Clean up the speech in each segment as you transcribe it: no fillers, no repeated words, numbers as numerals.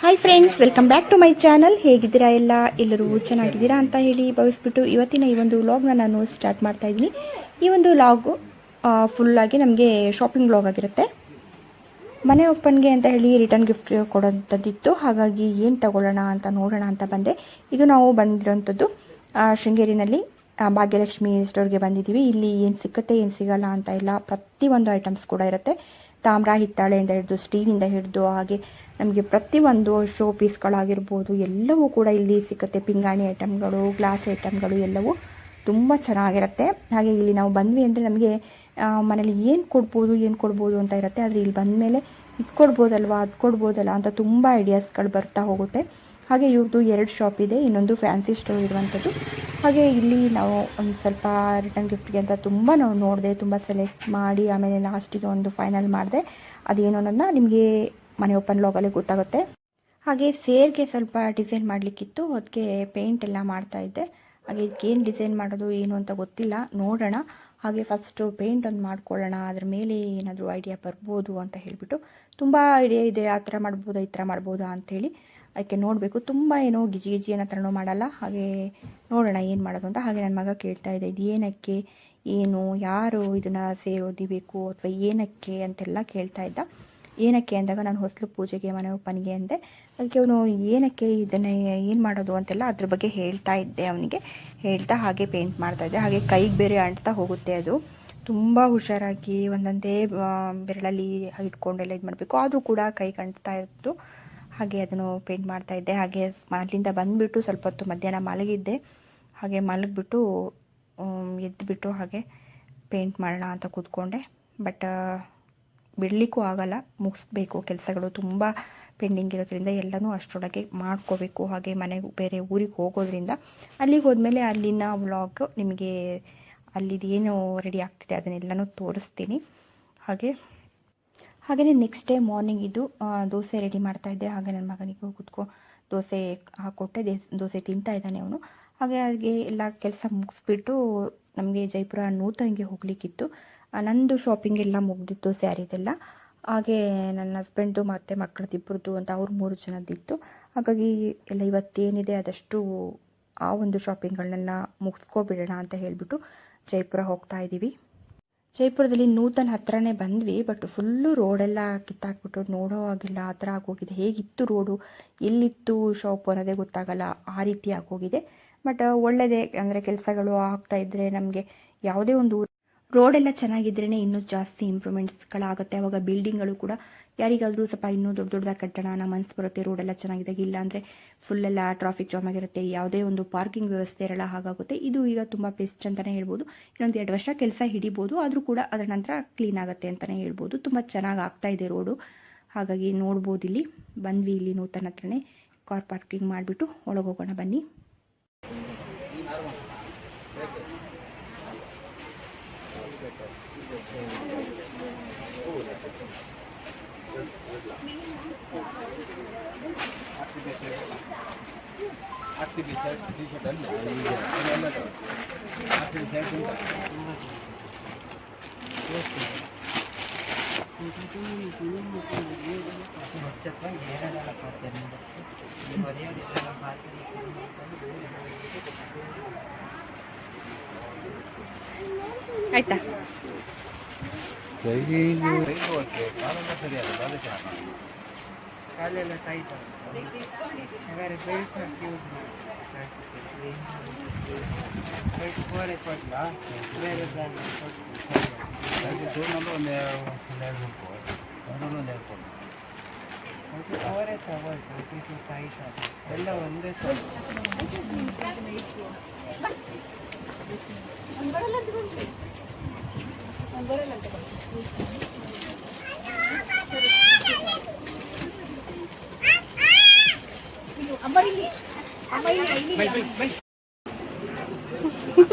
Hi friends, welcome back to my channel. ಹೇಗಿದ್ದೀರಾ ಎಲ್ಲರೂ ಚೆನ್ನಾಗಿದ್ದೀರಾ ಅಂತ ಹೇಳಿ ಭಾವಿಸ್ಬಿಟ್ಟು ಇವತ್ತಿನ ಈ ಒಂದು ವ್ಲಾಗ್ನ ನಾನು ಸ್ಟಾರ್ಟ್ ಮಾಡ್ತಾ ಇದ್ದೀನಿ. ಈ ಒಂದು ವ್ಲಾಗು ಫುಲ್ಲಾಗಿ ನಮಗೆ ಶಾಪಿಂಗ್ ವ್ಲಾಗ್ ಆಗಿರುತ್ತೆ. ಮನೆ ಓಪನ್ಗೆ ಅಂತ ಹೇಳಿ ರಿಟರ್ನ್ ಗಿಫ್ಟ್ ಕೊಡೋಂಥದ್ದಿತ್ತು. ಹಾಗಾಗಿ ಏನು ತಗೊಳ್ಳೋಣ ಅಂತ ನೋಡೋಣ ಅಂತ ಬಂದೆ. ಇದು ನಾವು ಬಂದಿರೋಂಥದ್ದು ಶೃಂಗೇರಿನಲ್ಲಿ ಭಾಗ್ಯಲಕ್ಷ್ಮಿ ಸ್ಟೋರ್ಗೆ ಬಂದಿದ್ದೀವಿ. ಇಲ್ಲಿ ಏನು ಸಿಕ್ಕತ್ತೆ ಏನು ಸಿಗಲ್ಲ ಅಂತ ಇಲ್ಲ, ಪ್ರತಿಯೊಂದು ಐಟಮ್ಸ್ ಕೂಡ ಇರುತ್ತೆ. ತಾಮ್ರ ಹಿತ್ತಾಳೆಯಿಂದ ಹಿಡಿದು ಸ್ಟೀಲಿಂದ ಹಿಡಿದು ಹಾಗೆ ನಮಗೆ ಪ್ರತಿಯೊಂದು ಶೋ ಪೀಸ್ಗಳಾಗಿರ್ಬೋದು ಎಲ್ಲವೂ ಕೂಡ ಇಲ್ಲಿ ಸಿಗುತ್ತೆ. ಪಿಂಗಾಣಿ ಐಟಮ್ಗಳು, ಗ್ಲಾಸ್ ಐಟಮ್ಗಳು ಎಲ್ಲವೂ ತುಂಬ ಚೆನ್ನಾಗಿರುತ್ತೆ. ಹಾಗೆ ಇಲ್ಲಿ ನಾವು ಬಂದ್ವಿ ಅಂದರೆ ನಮಗೆ ಮನೇಲಿ ಏನು ಕೊಡ್ಬೋದು ಅಂತ ಇರುತ್ತೆ. ಆದರೆ ಇಲ್ಲಿ ಬಂದ ಮೇಲೆ ಇದು ಕೊಡ್ಬೋದಲ್ವಾ, ಅದು ಕೊಡ್ಬೋದಲ್ಲ ಅಂತ ತುಂಬ ಐಡಿಯಾಸ್ಗಳು ಬರ್ತಾ ಹೋಗುತ್ತೆ. ಹಾಗೆ ಇವ್ರದ್ದು 2 ಶಾಪ್ ಇದೆ, ಇನ್ನೊಂದು ಫ್ಯಾನ್ಸಿ ಸ್ಟೋರ್ ಇರುವಂಥದ್ದು. ಹಾಗೆ ಇಲ್ಲಿ ನಾವು ಒಂದು ಸ್ವಲ್ಪ ರಿಟರ್ನ್ ಗಿಫ್ಟ್ಗೆ ಅಂತ ತುಂಬ ನಾವು ನೋಡಿದೆ, ತುಂಬ ಸೆಲೆಕ್ಟ್ ಮಾಡಿ ಆಮೇಲೆ ಲಾಸ್ಟಿಗೆ ಒಂದು ಫೈನಲ್ ಮಾಡಿದೆ. ಅದೇನೋ ಅನ್ನೋದನ್ನ ನಿಮಗೆ ಮನೆ ಓಪನ್ ವ್ಲಾಗಲ್ಲಿ ಗೊತ್ತಾಗುತ್ತೆ. ಹಾಗೆ ಸೇರ್ಗೆ ಸ್ವಲ್ಪ ಡಿಸೈನ್ ಮಾಡಲಿಕ್ಕಿತ್ತು, ಅದಕ್ಕೆ ಪೇಂಟ್ ಎಲ್ಲ ಮಾಡ್ತಾಯಿದ್ದೆ. ಹಾಗೆ ಇದಕ್ಕೇನು ಡಿಸೈನ್ ಮಾಡೋದು ಏನು ಅಂತ ಗೊತ್ತಿಲ್ಲ, ನೋಡೋಣ. ಹಾಗೆ ಫಸ್ಟು ಪೇಂಟ್ ಒಂದು ಮಾಡ್ಕೊಳ್ಳೋಣ, ಅದ್ರ ಮೇಲೆ ಏನಾದರೂ ಐಡಿಯಾ ಬರ್ಬೋದು ಅಂತ ಹೇಳಿಬಿಟ್ಟು. ತುಂಬ ಐಡಿಯಾ ಇದೆ, ಆ ಥರ ಮಾಡ್ಬೋದಾ ಈ ಥರ ಮಾಡ್ಬೋದಾ ಅಂಥೇಳಿ. ಅದಕ್ಕೆ ನೋಡಬೇಕು. ತುಂಬ ಏನೋ ಗಿಜಿ ಅನ್ನೋ ಥರನೂ ಮಾಡಲ್ಲ. ಹಾಗೆ ನೋಡೋಣ ಏನು ಮಾಡೋದು ಅಂತ. ಹಾಗೆ ನನ್ನ ಮಗ ಕೇಳ್ತಾ ಇದೆ, ಇದು ಏನಕ್ಕೆ, ಏನು, ಯಾರು ಇದನ್ನು ಸೇರೋದಿಬೇಕು ಅಥವಾ ಏನಕ್ಕೆ ಅಂತೆಲ್ಲ ಕೇಳ್ತಾ ಇದ್ದ. ಏನಕ್ಕೆ ಅಂದಾಗ ನಾನು ಹೊಸಲು ಪೂಜೆಗೆ, ಮನೆ ಓಪನ್ಗೆ ಅಂದೆ. ಅದಕ್ಕೆ ಅವನು ಏನಕ್ಕೆ ಇದನ್ನು ಏನು ಮಾಡೋದು ಅಂತೆಲ್ಲ ಅದ್ರ ಬಗ್ಗೆ ಹೇಳ್ತಾ ಇದ್ದೆ. ಅವನಿಗೆ ಹೇಳ್ತಾ ಹಾಗೆ ಪೇಂಟ್ ಮಾಡ್ತಾಯಿದ್ದೆ. ಹಾಗೆ ಕೈಗೆ ಬೇರೆ ಅಂಟ್ತಾ ಹೋಗುತ್ತೆ, ಅದು ತುಂಬ ಹುಷಾರಾಗಿ ಒಂದೊಂದೇ ಬೆರಳಲ್ಲಿ ಇಟ್ಕೊಂಡೆಲ್ಲ ಇದು ಮಾಡಬೇಕು. ಆದರೂ ಕೂಡ ಕೈಗೆ ಅಂಟ್ತಾ ಇತ್ತು. ಹಾಗೆ ಅದನ್ನು ಪೇಂಟ್ ಮಾಡ್ತಾಯಿದ್ದೆ. ಹಾಗೆ ಅಲ್ಲಿಂದ ಬಂದುಬಿಟ್ಟು ಸ್ವಲ್ಪ ಹೊತ್ತು ಮಧ್ಯಾಹ್ನ ಮಲಗಿದ್ದೆ. ಹಾಗೆ ಮಲಗಿಬಿಟ್ಟು ಎದ್ದುಬಿಟ್ಟು ಹಾಗೆ ಪೇಂಟ್ ಮಾಡೋಣ ಅಂತ ಕೂತ್ಕೊಂಡೆ. ಬಟ್ ಬಿಡಲಿಕ್ಕೂ ಆಗಲ್ಲ, ಮುಗಿಸ್ಬೇಕು. ಕೆಲಸಗಳು ತುಂಬ ಪೆಂಡಿಂಗ್ ಇರೋದ್ರಿಂದ ಎಲ್ಲನೂ ಅಷ್ಟರೊಳಗೆ ಮಾಡ್ಕೋಬೇಕು. ಹಾಗೆ ಮನೆಗೆ ಬೇರೆ ಊರಿಗೆ ಹೋಗೋದ್ರಿಂದ ಅಲ್ಲಿಗೆ ಹೋದ್ಮೇಲೆ ಅಲ್ಲಿನ ವ್ಲಾಗ್ ನಿಮಗೆ ಅಲ್ಲಿದು ಏನು ರೆಡಿ ಆಗ್ತಿದೆ ಅದನ್ನೆಲ್ಲನೂ ತೋರಿಸ್ತೀನಿ. ಹಾಗೆಯೇ ನೆಕ್ಸ್ಟ್ ಡೇ ಮಾರ್ನಿಂಗ್ ಇದು ದೋಸೆ ರೆಡಿ ಮಾಡ್ತಾಯಿದ್ದೆ. ಹಾಗೆ ನನ್ನ ಮಗನಿಗೂ ದೋಸೆ ಹಾಕ್ಕೊಟ್ಟೆ. ದೋಸೆ ತಿಂತಾ ಇದ್ದಾನೆ ಅವನು. ಹಾಗೆ ಎಲ್ಲ ಕೆಲಸ ಮುಗಿಸ್ಬಿಟ್ಟು ನಮಗೆ ಜೈಪುರ ನೂತನ್ಗೆ ಹೋಗಲಿಕ್ಕಿತ್ತು. ನಂದು ಶಾಪಿಂಗ್ ಎಲ್ಲ ಮುಗ್ದಿತ್ತು, ಸ್ಯಾರಿದೆಲ್ಲ. ಹಾಗೆ ನನ್ನ ಹಸ್ಬೆಂಡ್ದು ಮತ್ತು ಮಕ್ಕಳದಿಬ್ಬರದ್ದು ಅಂತ ಅವ್ರು 3 ಜನದ್ದಿತ್ತು. ಹಾಗಾಗಿ ಎಲ್ಲ ಇವತ್ತೇನಿದೆ ಅದಷ್ಟು ಆ ಒಂದು ಶಾಪಿಂಗ್ಗಳನ್ನೆಲ್ಲ ಮುಗಿಸ್ಕೊಬಿಡೋಣ ಅಂತ ಹೇಳಿಬಿಟ್ಟು ಜೈಪುರ ಹೋಗ್ತಾ ಇದ್ದೀವಿ. ಜೈಪುರದಲ್ಲಿ ನೂತನ್ ಹತ್ರನೇ ಬಂದ್ವಿ. ಬಟ್ ಫುಲ್ಲು ರೋಡೆಲ್ಲ ಕಿತ್ತಾಕ್ಬಿಟ್ಟು ನೋಡೋ ಆಗಿಲ್ಲ, ಆ ಥರ ಆಗೋಗಿದೆ. ಹೇಗಿತ್ತು ರೋಡು, ಎಲ್ಲಿತ್ತು ಶಾಪ್ ಅನ್ನೋದೇ ಗೊತ್ತಾಗಲ್ಲ, ಆ ರೀತಿ ಆಗೋಗಿದೆ. ಬಟ್ ಒಳ್ಳೆಯದೇ, ಅಂದರೆ ಕೆಲಸಗಳು ಆಗ್ತಾಯಿದ್ರೆ ನಮಗೆ ಯಾವುದೇ ಒಂದು ರೋಡೆಲ್ಲ ಚೆನ್ನಾಗಿದ್ರೇ ಇನ್ನೂ ಜಾಸ್ತಿ ಇಂಪ್ರೂವ್ಮೆಂಟ್ಸ್ಗಳಾಗುತ್ತೆ. ಆವಾಗ ಬಿಲ್ಡಿಂಗ್ಗಳು ಕೂಡ ಯಾರಿಗಾದರೂ ಸ್ವಲ್ಪ ಇನ್ನೂ ದೊಡ್ಡದಾಗಿ ಕಟ್ಟೋಣ ನಮ್ಮ ಮನಸ್ಸು ಬರುತ್ತೆ. ರೋಡೆಲ್ಲ ಚೆನ್ನಾಗಿದ್ದಾಗ, ಇಲ್ಲ ಅಂದರೆ ಫುಲ್ಲೆಲ್ಲ ಟ್ರಾಫಿಕ್ ಜಾಮ್ ಆಗಿರುತ್ತೆ, ಯಾವುದೇ ಒಂದು ಪಾರ್ಕಿಂಗ್ ವ್ಯವಸ್ಥೆ ಇರಲ್ಲ, ಹಾಗಾಗುತ್ತೆ. ಇದು ಈಗ ತುಂಬ ಬೆಸ್ಟ್ ಅಂತಲೇ ಹೇಳ್ಬೋದು. ಇನ್ನೊಂದು 2 ವರ್ಷ ಕೆಲಸ ಹಿಡಿಬೋದು, ಆದರೂ ಕೂಡ ಅದರ ನಂತರ ಕ್ಲೀನ್ ಆಗುತ್ತೆ ಅಂತಲೇ ಹೇಳ್ಬೋದು. ತುಂಬ ಚೆನ್ನಾಗಿ ಆಗ್ತಾಯಿದೆ ರೋಡು. ಹಾಗಾಗಿ ನೋಡ್ಬೋದು, ಇಲ್ಲಿ ಬಂದ್ವಿ. ಇಲ್ಲಿ ನೂತನ ಹತ್ರನೇ ಕಾರ್ ಪಾರ್ಕಿಂಗ್ ಮಾಡಿಬಿಟ್ಟು ಒಳಗೆ ಹೋಗೋಣ ಬನ್ನಿ. ಆಯ್ತಾ? ಕಾಲೆಲ್ಲ ಟೈಟ್ ಹಾಗಾದ್ರೆ ಬೆಲ್ಟ್ ಹಾಕಿ ಯೂಸ್ ಮಾಡಿ ಕೊಡ್ಲಾ, ಬೇರೆ ಬ್ರ್ಯಾಂಡ್ ಅವರೇ ತಗೊಳ್ತಾರೆ. ಟೈಟ್ ಎಲ್ಲ ಒಂದೇ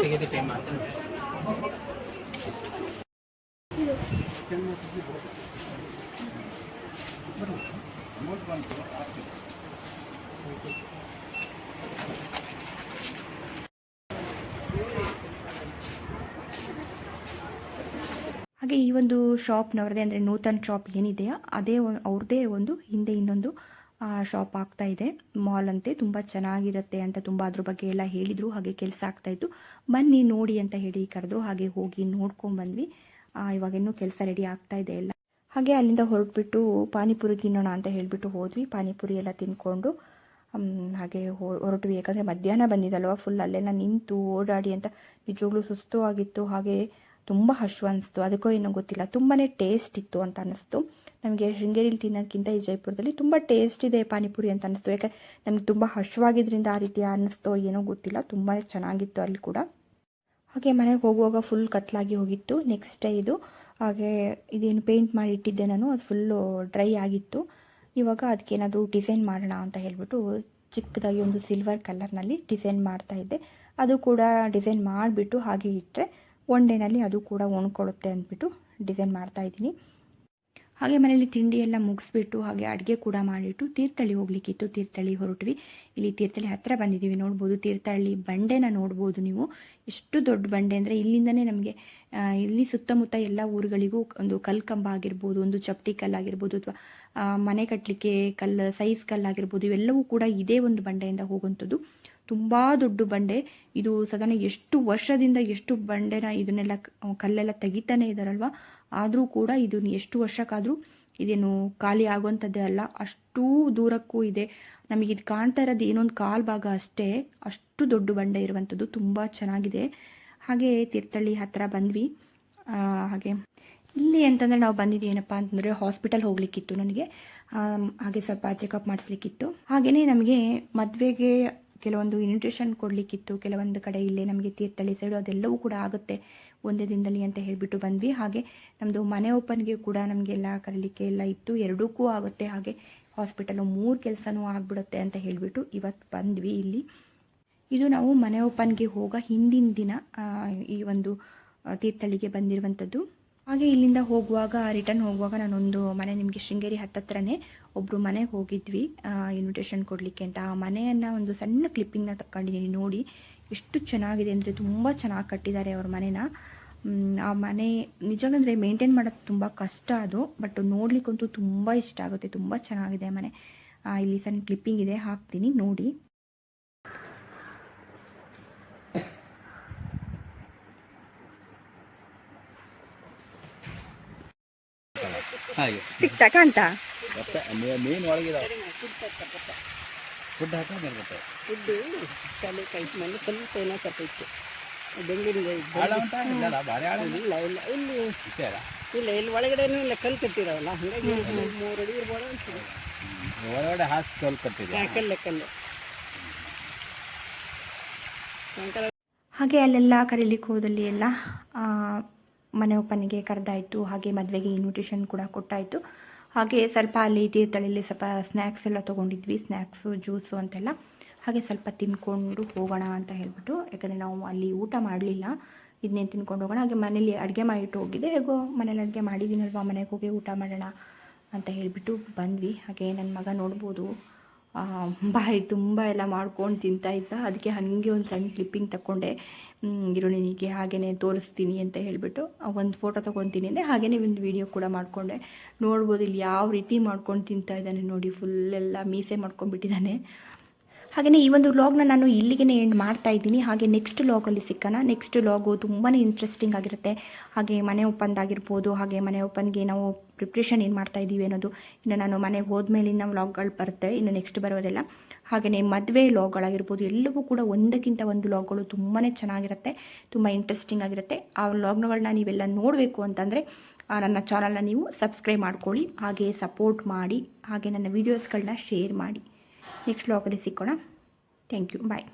ಹಾಗೆ ಈ ಒಂದು ಶಾಪ್ನವ್ರದೇ ಅಂದರೆ ನೂತನ್ ಶಾಪ್ ಏನಿದೆಯಾ ಅದೇ ಅವ್ರದ್ದೇ ಒಂದು ಹಿಂದೆ ಇನ್ನೊಂದು ಶಾಪ್ ಆಗ್ತಾ ಇದೆ, ಮಾಲ್ ಅಂತೆ, ತುಂಬ ಚೆನ್ನಾಗಿರುತ್ತೆ ಅಂತ ತುಂಬ ಅದ್ರ ಬಗ್ಗೆ ಎಲ್ಲ ಹೇಳಿದರು. ಹಾಗೆ ಕೆಲಸ ಆಗ್ತಾಯಿತ್ತು, ಬನ್ನಿ ನೋಡಿ ಅಂತ ಹೇಳಿ ಕರೆದ್ರು. ಹಾಗೆ ಹೋಗಿ ನೋಡ್ಕೊಂಡ್ಬಂದ್ವಿ. ಇವಾಗ ಇನ್ನೂ ಕೆಲಸ ರೆಡಿ ಆಗ್ತಾ ಇದೆ ಎಲ್ಲ. ಹಾಗೆ ಅಲ್ಲಿಂದ ಹೊರಟ್ಬಿಟ್ಟು ಪಾನಿಪುರಿ ತಿನ್ನೋಣ ಅಂತ ಹೇಳಿಬಿಟ್ಟು ಹೋದ್ವಿ. ಪಾನಿಪುರಿ ಎಲ್ಲ ತಿನ್ಕೊಂಡು ಹಾಗೆ ಹೊರಟ್ವಿ. ಯಾಕಂದರೆ ಮಧ್ಯಾಹ್ನ ಬಂದಿದ್ದಲ್ವ, ಫುಲ್ ಅಲ್ಲೆಲ್ಲ ನಿಂತು ಓಡಾಡಿ ಅಂತ ನಿಜವಾಗ್ಲೂ ಸುಸ್ತು ಆಗಿತ್ತು. ಹಾಗೆ ತುಂಬ ಹಶ್ವ ಅನಿಸ್ತು, ಅದಕ್ಕೋ ಏನೋ ಗೊತ್ತಿಲ್ಲ, ತುಂಬಾ ಟೇಸ್ಟ್ ಇತ್ತು ಅಂತ ಅನ್ನಿಸ್ತು. ನಮಗೆ ಶೃಂಗೇರಿಲಿ ತಿನ್ನೋಕ್ಕಿಂತ ಈ ಜೈಪುರದಲ್ಲಿ ತುಂಬ ಟೇಸ್ಟ್ ಇದೆ ಪಾನಿಪುರಿ ಅಂತ ಅನ್ನಿಸ್ತು. ಯಾಕೆ ನಮಗೆ ತುಂಬ ಹಶ್ವಾಗಿದ್ದರಿಂದ ಆ ರೀತಿ ಅನ್ನಿಸ್ತೋ ಏನೋ ಗೊತ್ತಿಲ್ಲ, ತುಂಬಾ ಚೆನ್ನಾಗಿತ್ತು ಅಲ್ಲಿ ಕೂಡ. ಹಾಗೆ ಮನೆಗೆ ಹೋಗುವಾಗ ಫುಲ್ ಕತ್ಲಾಗಿ ಹೋಗಿತ್ತು. ನೆಕ್ಸ್ಟ್ ಡೇ ಇದು. ಹಾಗೆ ಇದೇನು ಪೇಂಟ್ ಮಾಡಿ ಇಟ್ಟಿದ್ದೆ ನಾನು, ಅದು ಫುಲ್ಲು ಡ್ರೈ ಆಗಿತ್ತು. ಇವಾಗ ಅದಕ್ಕೇನಾದರೂ ಡಿಸೈನ್ ಮಾಡೋಣ ಅಂತ ಹೇಳಿಬಿಟ್ಟು ಚಿಕ್ಕದಾಗಿ ಒಂದು ಸಿಲ್ವರ್ ಕಲರ್ನಲ್ಲಿ ಡಿಸೈನ್ ಮಾಡ್ತಾಯಿದ್ದೆ. ಅದು ಕೂಡ ಡಿಸೈನ್ ಮಾಡಿಬಿಟ್ಟು ಹಾಗೆ ಇಟ್ಟರೆ ಒನ್ ಡೇನಲ್ಲಿ ಅದು ಕೂಡ ಒಣ್ಕೊಳ್ಳುತ್ತೆ ಅಂದ್ಬಿಟ್ಟು ಡಿಸೈನ್ ಮಾಡ್ತಾಯಿದ್ದೀನಿ. ಹಾಗೆ ಮನೇಲಿ ತಿಂಡಿ ಎಲ್ಲ ಮುಗಿಸ್ಬಿಟ್ಟು ಹಾಗೆ ಅಡುಗೆ ಕೂಡ ಮಾಡಿಟ್ಟು ತೀರ್ಥಹಳ್ಳಿ ಹೋಗ್ಲಿಕ್ಕಿತ್ತು. ತೀರ್ಥಹಳ್ಳಿ ಹೊರಟ್ವಿ. ಇಲ್ಲಿ ತೀರ್ಥಹಳ್ಳಿ ಹತ್ತಿರ ಬಂದಿದ್ದೀವಿ, ನೋಡ್ಬೋದು. ತೀರ್ಥಹಳ್ಳಿ ಬಂಡೆನ ನೋಡ್ಬೋದು ನೀವು, ಎಷ್ಟು ದೊಡ್ಡ ಬಂಡೆ ಅಂದರೆ ಇಲ್ಲಿಂದನೇ ನಮಗೆ ಇಲ್ಲಿ ಸುತ್ತಮುತ್ತ ಎಲ್ಲ ಊರುಗಳಿಗೂ ಒಂದು ಕಲ್ಕಂಬ ಆಗಿರ್ಬೋದು, ಒಂದು ಚಪ್ಪಟಿ ಕಲ್ಲಾಗಿರ್ಬೋದು, ಅಥವಾ ಮನೆ ಕಟ್ಟಲಿಕ್ಕೆ ಕಲ್ಲು, ಸೈಜ್ ಕಲ್ಲಾಗಿರ್ಬೋದು, ಇವೆಲ್ಲವೂ ಕೂಡ ಇದೇ ಒಂದು ಬಂಡೆಯಿಂದ ಹೋಗುವಂಥದ್ದು. ತುಂಬ ದೊಡ್ಡ ಬಂಡೆ ಇದು. ಸಾಧಾರಣ ಎಷ್ಟು ವರ್ಷದಿಂದ ಎಷ್ಟು ಬಂಡೆನ ಇದನ್ನೆಲ್ಲ ಕಲ್ಲೆಲ್ಲ ತೆಗಿತಾನೆ ಇದ್ದಾರಲ್ವ, ಆದರೂ ಕೂಡ ಇದು ಎಷ್ಟು ವರ್ಷಕ್ಕಾದರೂ ಇದೇನು ಖಾಲಿ ಆಗುವಂಥದ್ದೇ ಅಲ್ಲ, ಅಷ್ಟೂ ದೂರಕ್ಕೂ ಇದೆ. ನಮಗೆ ಇದು ಕಾಣ್ತಾ ಇರೋದು ಏನೊಂದು ಕಾಲು ಭಾಗ ಅಷ್ಟೇ, ಅಷ್ಟು ದೊಡ್ಡ ಬಂಡೆ ಇರುವಂಥದ್ದು, ತುಂಬ ಚೆನ್ನಾಗಿದೆ. ಹಾಗೆ ತೀರ್ಥಹಳ್ಳಿ ಹತ್ತಿರ ಬಂದ್ವಿ. ಹಾಗೆ ಇಲ್ಲಿ ಅಂತಂದರೆ ನಾವು ಬಂದಿದ್ದು ಏನಪ್ಪ ಅಂತಂದರೆ ಹಾಸ್ಪಿಟಲ್ ಹೋಗಲಿಕ್ಕಿತ್ತು ನನಗೆ. ಹಾಗೆ ಸ್ವಲ್ಪ ಚೆಕಪ್ ಮಾಡಿಸ್ಲಿಕ್ಕಿತ್ತು. ಹಾಗೆಯೇ ನಮಗೆ ಮದುವೆಗೆ ಕೆಲವೊಂದು ಇನ್ವಿಟೇಷನ್ ಕೊಡಲಿಕ್ಕಿತ್ತು ಕೆಲವೊಂದು ಕಡೆ. ಇಲ್ಲೇ ನಮಗೆ ತೀರ್ಥಹಳ್ಳಿ ಸೈಡು ಅದೆಲ್ಲವೂ ಕೂಡ ಆಗುತ್ತೆ ಒಂದೇ ದಿನದಲ್ಲಿ ಅಂತ ಹೇಳಿಬಿಟ್ಟು ಬಂದ್ವಿ. ಹಾಗೆ ನಮ್ಮದು ಮನೆ ಓಪನ್ಗೆ ಕೂಡ ನಮಗೆಲ್ಲ ಕರೀಲಿಕ್ಕೆ ಎಲ್ಲ ಇತ್ತು, ಎರಡಕ್ಕೂ ಆಗುತ್ತೆ. ಹಾಗೆ ಹಾಸ್ಪಿಟಲು 3 ಕೆಲಸನೂ ಆಗಿಬಿಡುತ್ತೆ ಅಂತ ಹೇಳಿಬಿಟ್ಟು ಇವತ್ತು ಬಂದ್ವಿ ಇಲ್ಲಿ. ಇದು ನಾವು ಮನೆ ಓಪನ್ಗೆ ಹೋಗೋ ಹಿಂದಿನ ದಿನ ಈ ಒಂದು ತೀರ್ಥಹಳ್ಳಿಗೆ ಬಂದಿರುವಂಥದ್ದು. ಹಾಗೆ ಇಲ್ಲಿಂದ ಹೋಗುವಾಗ, ರಿಟರ್ನ್ ಹೋಗುವಾಗ ನಾನೊಂದು ಮನೆ, ನಿಮಗೆ ಶೃಂಗೇರಿ ಹತ್ತತ್ರನೇ ಒಬ್ಬರು ಮನೆಗೆ ಹೋಗಿದ್ವಿ ಇನ್ವಿಟೇಷನ್ ಕೊಡಲಿಕ್ಕೆ ಅಂತ. ಆ ಮನೆಯನ್ನು ಒಂದು ಸಣ್ಣ ಕ್ಲಿಪ್ಪಿಂಗ್ನ ತಗೊಂಡಿದ್ದೀನಿ, ನೋಡಿ ಎಷ್ಟು ಚೆನ್ನಾಗಿದೆ ಅಂದರೆ ತುಂಬ ಚೆನ್ನಾಗಿ ಕಟ್ಟಿದ್ದಾರೆ ಅವ್ರ ಮನೇನ. ಆ ಮನೆ ನಿಜವಾಗಂದರೆ ಮೇಂಟೈನ್ ಮಾಡೋದು ತುಂಬ ಕಷ್ಟ ಅದು, ಬಟ್ ನೋಡ್ಲಿಕ್ಕಂತೂ ತುಂಬ ಇಷ್ಟ ಆಗುತ್ತೆ, ತುಂಬ ಚೆನ್ನಾಗಿದೆ ಮನೆ. ಇಲ್ಲಿ ಸಣ್ಣ ಕ್ಲಿಪ್ಪಿಂಗ್ ಇದೆ, ಹಾಕ್ತೀನಿ ನೋಡಿ. ಸಿಕ್ತಾ ಕಾಣ್ತಾ ಮೀನು ಒಳಗಿದೆ ಫುಡ್ ಹಾಕಿ ಫುಡ್ಡು ತಲೆ ಕೈ ಮೇಲೆ ಸ್ವಲ್ಪ ಏನೋ ತಪ್ಪಿತ್ತು ಬೆಂಗಳೂರಿಗೆ ಇಲ್ಲ ಇಲ್ಲ ಇಲ್ಲಿ ಇಲ್ಲ ಇಲ್ಲಿ ಒಳಗಡೆನೂ ಇಲ್ಲ ಕಲ್ಲು ಕಟ್ಟಿರೋಲ್ಲ, ಹಾಗಾಗಿ 3 ಅಡಿ ಇರ್ಬೋದು ಅನ್ಸುತ್ತೆ. ಒಳಗಡೆ ಹಾಕಿ ಕಲ್ಲು ಕಟ್ಟಿದೆ, ಕಲ್ಲು. ಹಾಗೆ ಅಲ್ಲೆಲ್ಲ ಕರೀಲಿಕ್ಕೆ ಹೋದಲ್ಲಿ ಎಲ್ಲ ಮನೆ ಓಪನ್ಗೆ ಕರೆದಾಯಿತು. ಹಾಗೆ ಮದುವೆಗೆ ಇನ್ವಿಟೇಷನ್ ಕೂಡ ಕೊಟ್ಟಾಯಿತು. ಹಾಗೆ ಸ್ವಲ್ಪ ಅಲ್ಲಿ ತೀರ್ಥಹಳ್ಳಿಲಿ ಸ್ವಲ್ಪ ಸ್ನ್ಯಾಕ್ಸ್ ಎಲ್ಲ ತೊಗೊಂಡಿದ್ವಿ, ಸ್ನ್ಯಾಕ್ಸು, ಜ್ಯೂಸು ಅಂತೆಲ್ಲ. ಹಾಗೆ ಸ್ವಲ್ಪ ತಿನ್ಕೊಂಡು ಹೋಗೋಣ ಅಂತ ಹೇಳ್ಬಿಟ್ಟು, ಯಾಕಂದರೆ ನಾವು ಅಲ್ಲಿ ಊಟ ಮಾಡಲಿಲ್ಲ, ಇದನ್ನೇನು ತಿನ್ಕೊಂಡು ಹೋಗೋಣ. ಹಾಗೆ ಮನೇಲಿ ಅಡುಗೆ ಮಾಡಿಟ್ಟು ಹೋಗಿದ್ದೆ, ಹೇಗೋ ಮನೇಲಿ ಅಡುಗೆ ಮಾಡಿದ್ದೀನಲ್ವ, ಮನೆಗೆ ಹೋಗಿ ಊಟ ಮಾಡೋಣ ಅಂತ ಹೇಳಿಬಿಟ್ಟು ಬಂದ್ವಿ. ಹಾಗೆ ನನ್ನ ಮಗ ನೋಡ್ಬೋದು ಬಾಯಿ ತುಂಬ ಎಲ್ಲ ಮಾಡ್ಕೊಂಡು ತಿಂತಾಯಿದ್ದ. ಅದಕ್ಕೆ ಹಾಗೆ ಒಂದು ಸಣ್ಣ ಕ್ಲಿಪ್ಪಿಂಗ್ ತಗೊಂಡೆ, ನಿನಗೆ ಹಾಗೆಯೇ ತೋರಿಸ್ತೀನಿ ಅಂತ ಹೇಳಿಬಿಟ್ಟು ಒಂದು ಫೋಟೋ ತೊಗೊತೀನಿ ಅಂದರೆ ಹಾಗೆಯೇ ಒಂದು ವೀಡಿಯೋ ಕೂಡ ಮಾಡಿಕೊಂಡೆ. ನೋಡ್ಬೋದು ಇಲ್ಲಿ ಯಾವ ರೀತಿ ಮಾಡ್ಕೊಂಡು ತಿಂತಾ ಇದ್ದಾನೆ ನೋಡಿ, ಫುಲ್ಲೆಲ್ಲ ಮೀಸೆ ಮಾಡ್ಕೊಂಡ್ಬಿಟ್ಟಿದ್ದಾನೆ. ಹಾಗೆಯೇ ಈ ಒಂದು ವ್ಲಾಗ್ನ ನಾನು ಇಲ್ಲಿಗೆ ಎಂಡ್ ಮಾಡ್ತಾ ಇದ್ದೀನಿ. ಹಾಗೆ ನೆಕ್ಸ್ಟ್ ವ್ಲಾಗಲ್ಲಿ ಸಿಕ್ಕೋಣ. ನೆಕ್ಸ್ಟ್ ವ್ಲಾಗು ತುಂಬಾ ಇಂಟ್ರೆಸ್ಟಿಂಗ್ ಆಗಿರುತ್ತೆ. ಹಾಗೆ ಮನೆ ಓಪನ್ದಾಗಿರ್ಬೋದು, ಹಾಗೆ ಮನೆ ಓಪನ್ಗೆ ನಾವು ಪ್ರಿಪ್ರೇಷನ್ ಏನು ಮಾಡ್ತಾ ಇದ್ದೀವಿ ಅನ್ನೋದು, ಇನ್ನು ನಾನು ಮನೆಗೆ ಹೋದ್ಮೇಲಿನ ವ್ಲಾಗ್ಗಳು ಬರುತ್ತೆ ಇನ್ನು ನೆಕ್ಸ್ಟ್ ಬರೋದೆಲ್ಲ. ಹಾಗೆಯೇ ಮದುವೆ ವ್ಲಾಗ್ಗಳಾಗಿರ್ಬೋದು, ಎಲ್ಲವೂ ಕೂಡ ಒಂದಕ್ಕಿಂತ ಒಂದು ವ್ಲಾಗ್ಗಳು ತುಂಬಾ ಚೆನ್ನಾಗಿರುತ್ತೆ, ತುಂಬ ಇಂಟ್ರೆಸ್ಟಿಂಗ್ ಆಗಿರುತ್ತೆ. ಆ ವ್ಲಾಗ್ಗಳನ್ನ ನೀವೆಲ್ಲ ನೋಡಬೇಕು ಅಂತಂದರೆ ನನ್ನ ಚಾನಲ್ನ ನೀವು ಸಬ್ಸ್ಕ್ರೈಬ್ ಮಾಡ್ಕೊಳ್ಳಿ, ಹಾಗೆ ಸಪೋರ್ಟ್ ಮಾಡಿ, ಹಾಗೆ ನನ್ನ ವೀಡಿಯೋಸ್ಗಳನ್ನ ಶೇರ್ ಮಾಡಿ. ನೆಕ್ಸ್ಟ್ ವ್ಲಾಗಲ್ಲಿ ಸಿಕ್ಕೋಣ. Thank you, bye.